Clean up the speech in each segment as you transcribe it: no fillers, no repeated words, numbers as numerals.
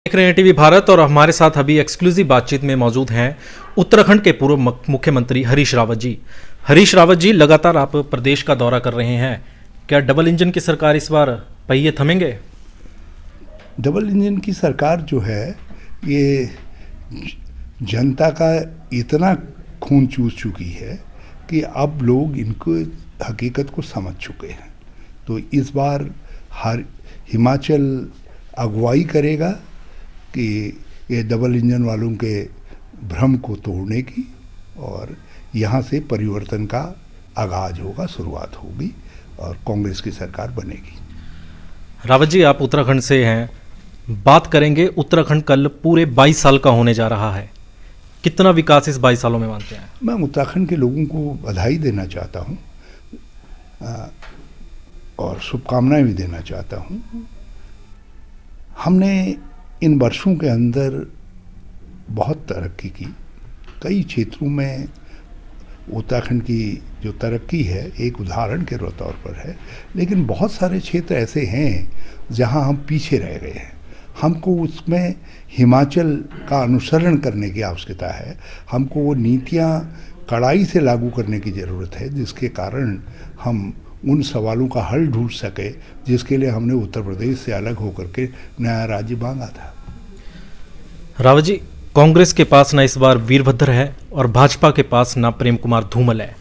देख रहे हैं टीवी भारत और हमारे साथ अभी एक्सक्लूसिव बातचीत में मौजूद हैं उत्तराखंड के पूर्व मुख्यमंत्री हरीश रावत जी। हरीश रावत जी, लगातार आप प्रदेश का दौरा कर रहे हैं, क्या डबल इंजन की सरकार इस बार पहिए थमेंगे? डबल इंजन की सरकार जो है ये जनता का इतना खून चूस चुकी है कि अब लोग इनको हकीकत को समझ चुके हैं। तो इस बार हर हिमाचल अगुवाई करेगा कि ये डबल इंजन वालों के भ्रम को तोड़ने की, और यहाँ से परिवर्तन का आगाज होगा, शुरुआत होगी और कांग्रेस की सरकार बनेगी। रावत जी, आप उत्तराखंड से हैं, बात करेंगे उत्तराखंड कल पूरे 22 साल का होने जा रहा है। कितना विकास इस 22 सालों में मानते हैं? मैं उत्तराखंड के लोगों को बधाई देना चाहता हूँ और शुभकामनाएं भी देना चाहता हूँ। हमने इन वर्षों के अंदर बहुत तरक्की की। कई क्षेत्रों में उत्तराखंड की जो तरक्की है एक उदाहरण के तौर पर है, लेकिन बहुत सारे क्षेत्र ऐसे हैं जहां हम पीछे रह गए हैं। हमको उसमें हिमाचल का अनुसरण करने की आवश्यकता है। हमको वो नीतियां कड़ाई से लागू करने की ज़रूरत है, जिसके कारण हम उन सवालों का हल ढूंढ सके जिसके लिए हमने उत्तर प्रदेश से अलग होकर के नया राज्य मांगा था। रावत जी, कांग्रेस के पास ना इस बार वीरभद्र है और भाजपा के पास ना प्रेम कुमार धूमल है।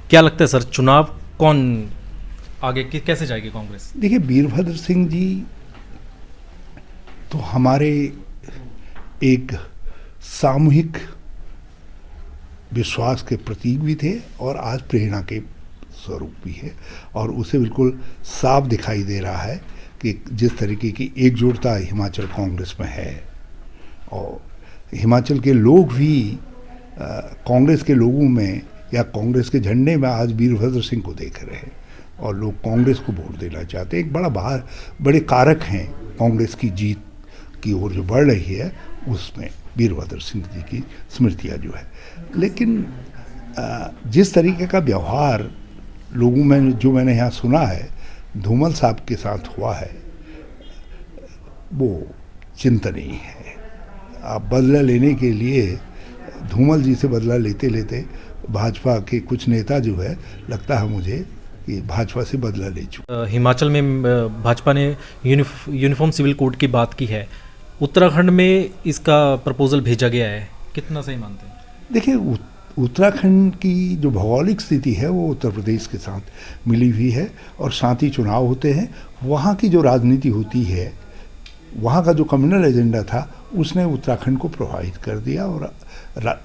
क्या लगता है सर, चुनाव कौन आगे कैसे जाएगी कांग्रेस? देखिए, वीरभद्र सिंह जी तो हमारे एक सामूहिक विश्वास के प्रतीक भी थे और आज प्रेरणा के स्वरूप भी है, और उसे बिल्कुल साफ दिखाई दे रहा है कि जिस तरीके की एकजुटता हिमाचल कांग्रेस में है, और हिमाचल के लोग भी कांग्रेस के लोगों में या कांग्रेस के झंडे में आज वीरभद्र सिंह को देख रहे हैं और लोग कांग्रेस को वोट देना चाहते हैं। एक बड़े कारक हैं कांग्रेस की जीत की ओर जो बढ़ रही है, उसमें वीरभद्र सिंह जी की स्मृतियाँ जो है। लेकिन जिस तरीके का व्यवहार लोगों में जो मैंने यहाँ सुना है धूमल साहब के साथ हुआ है, वो चिंतनीय है। आप बदला लेने के लिए धूमल जी से बदला लेते लेते भाजपा के कुछ नेता जो है, लगता है मुझे कि भाजपा से बदला ले चुके। हिमाचल में भाजपा ने यूनिफॉर्म सिविल कोड की बात की है, उत्तराखंड में इसका प्रपोजल भेजा गया है, कितना सही मानते हैं? देखिए, उत्तराखंड की जो भौगोलिक स्थिति है वो उत्तर प्रदेश के साथ मिली हुई है, और साथ ही चुनाव होते हैं। वहाँ की जो राजनीति होती है, वहाँ का जो कम्युनल एजेंडा था, उसने उत्तराखंड को प्रभावित कर दिया, और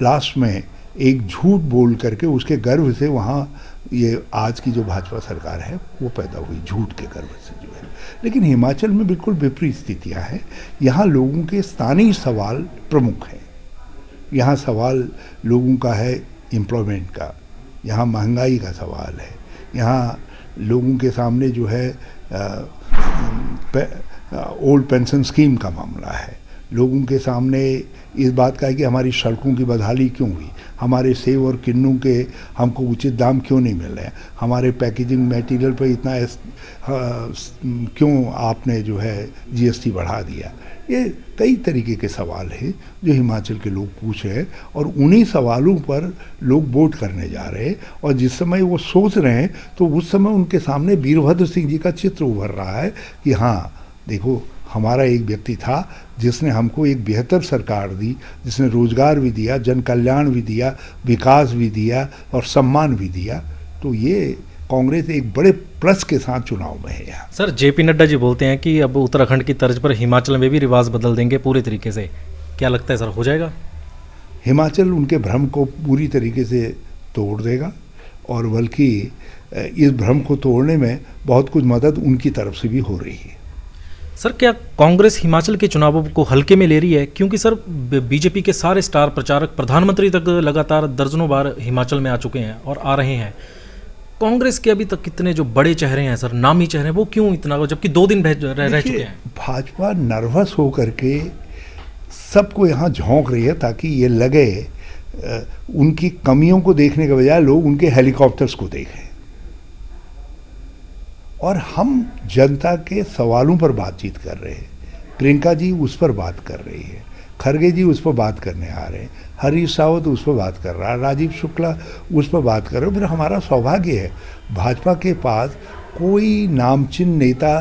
लास्ट में एक झूठ बोल करके उसके गर्व से वहाँ ये आज की जो भाजपा सरकार है वो पैदा हुई, झूठ के गर्व से जो है। लेकिन हिमाचल में बिल्कुल विपरीत स्थितियाँ हैं। यहाँ लोगों के स्थानीय सवाल प्रमुख हैं। यहाँ सवाल लोगों का है एम्प्लॉयमेंट का, यहाँ महंगाई का सवाल है, यहाँ लोगों के सामने जो है ओल्ड पेंशन स्कीम का मामला है, लोगों के सामने इस बात का है कि हमारी सड़कों की बदहाली क्यों हुई, हमारे सेब और किन्नू के हमको उचित दाम क्यों नहीं मिल रहे हैं, हमारे पैकेजिंग मटेरियल पर इतना क्यों आपने जो है जीएसटी बढ़ा दिया। ये कई तरीके के सवाल हैं जो हिमाचल के लोग पूछ रहे हैं, और उन्हीं सवालों पर लोग वोट करने जा रहे हैं। और जिस समय वो सोच रहे हैं तो उस समय उनके सामने वीरभद्र सिंह जी का चित्र उभर रहा है कि हाँ देखो, हमारा एक व्यक्ति था जिसने हमको एक बेहतर सरकार दी, जिसने रोजगार भी दिया, जन कल्याण भी दिया, विकास भी दिया और सम्मान भी दिया। तो ये कांग्रेस एक बड़े प्लस के साथ चुनाव में है यहाँ। सर, जेपी नड्डा जी बोलते हैं कि अब उत्तराखंड की तर्ज पर हिमाचल में भी रिवाज बदल देंगे पूरे तरीके से। क्या लगता है सर, हो जाएगा? हिमाचल उनके भ्रम को पूरी तरीके से तोड़ देगा, और बल्कि इस भ्रम को तोड़ने में बहुत कुछ मदद उनकी तरफ से भी हो रही है। सर, क्या कांग्रेस हिमाचल के चुनावों को हल्के में ले रही है? क्योंकि सर, बीजेपी के सारे स्टार प्रचारक प्रधानमंत्री तक लगातार दर्जनों बार हिमाचल में आ चुके हैं और आ रहे हैं। कांग्रेस के अभी तक कितने जो बड़े चेहरे हैं सर, नामी चेहरे, वो क्यों इतना, जबकि 2 दिन रह चुके हैं? भाजपा नर्वस होकर के सबको यहाँ झोंक रही है ताकि ये लगे उनकी कमियों को देखने के बजाय लोग उनके हेलीकॉप्टर्स को देखें। और हम जनता के सवालों पर बातचीत कर रहे हैं प्रियंका जी उस पर बात कर रही है, खरगे जी उस पर बात करने आ रहे हैं, हरीश रावत उस पर बात कर रहा है, राजीव शुक्ला उस पर बात कर रहे हैं। फिर हमारा सौभाग्य है भाजपा के पास कोई नामचीन नेता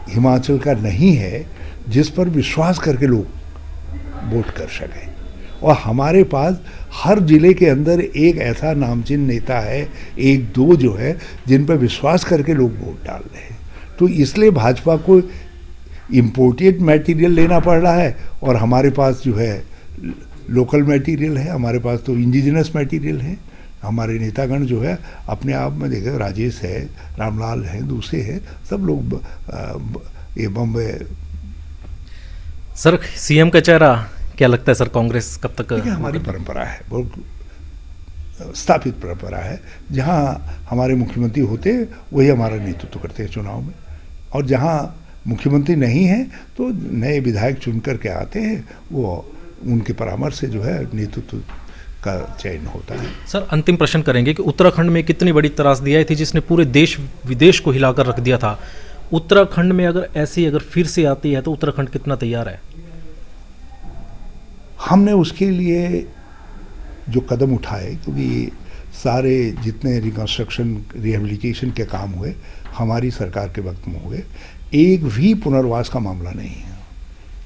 हिमाचल का नहीं है जिस पर विश्वास करके लोग वोट कर सकें, और हमारे पास हर जिले के अंदर एक ऐसा नामचीन नेता है, एक दो जो है जिन पर विश्वास करके लोग वोट डाल रहे हैं। तो इसलिए भाजपा को इम्पोर्टेड मटेरियल लेना पड़ रहा है और हमारे पास जो है लोकल मटेरियल है, हमारे पास तो इंडिजिनस मटेरियल है। हमारे नेतागण जो है अपने आप में देखा, राजेश है, रामलाल है, दूसरे हैं, सब लोग ये बम्बे। सर सीएम का चेहरा क्या लगता है सर, कांग्रेस कब तक? हमारी परंपरा है, बहुत स्थापित परंपरा है, जहाँ हमारे मुख्यमंत्री होते हैं वही हमारा नेतृत्व करते हैं चुनाव में, और जहाँ मुख्यमंत्री नहीं है तो नए विधायक चुन करके आते हैं, वो उनके परामर्श से जो है नेतृत्व का चयन होता है। सर अंतिम प्रश्न करेंगे कि उत्तराखंड में कितनी बड़ी त्रासदी आई थी जिसने पूरे देश विदेश को हिलाकर रख दिया था। उत्तराखंड में अगर फिर से आती है तो उत्तराखंड कितना तैयार है? हमने उसके लिए जो कदम उठाए, क्योंकि सारे जितने रिकंस्ट्रक्शन रिहेबिलिटेशन के काम हुए हमारी सरकार के वक्त में हुए, एक भी पुनर्वास का मामला नहीं है।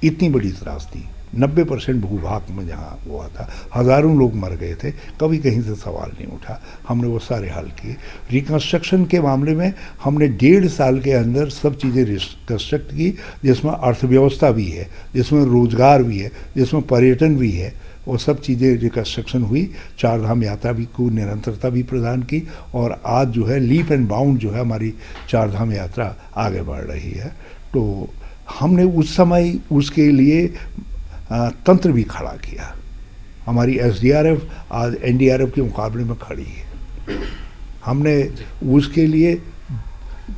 इतनी बड़ी त्रासदी, 90% भूभाग में जहाँ हुआ था, हज़ारों लोग मर गए थे, कभी कहीं से सवाल नहीं उठा, हमने वो सारे हल किए। रिकंस्ट्रक्शन के मामले में हमने 1.5 साल के अंदर सब चीज़ें रिकंस्ट्रक्ट की, जिसमें अर्थव्यवस्था भी है, जिसमें रोजगार भी है, जिसमें पर्यटन भी है, वो सब चीज़ें रिकंस्ट्रक्शन हुई। 4 धाम यात्रा भी को निरंतरता भी प्रदान की, और आज जो है लीप एंड बाउंड जो है हमारी 4 धाम यात्रा आगे बढ़ रही है। तो हमने उस समय उसके लिए तंत्र भी खड़ा किया। हमारी SDRF आज NDRF के मुकाबले में खड़ी है। हमने उसके लिए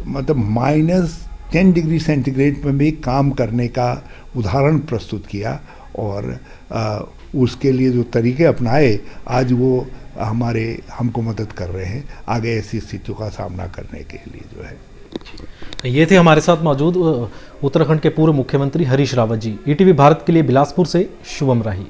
मतलब -10 डिग्री सेंटीग्रेड में भी काम करने का उदाहरण प्रस्तुत किया, और उसके लिए जो तरीके अपनाए आज वो हमको मदद कर रहे हैं आगे ऐसी स्थितियों का सामना करने के लिए जो है। ये थे हमारे साथ मौजूद उत्तराखंड के पूर्व मुख्यमंत्री हरीश रावत जी। ETV भारत के लिए बिलासपुर से शुभम राही।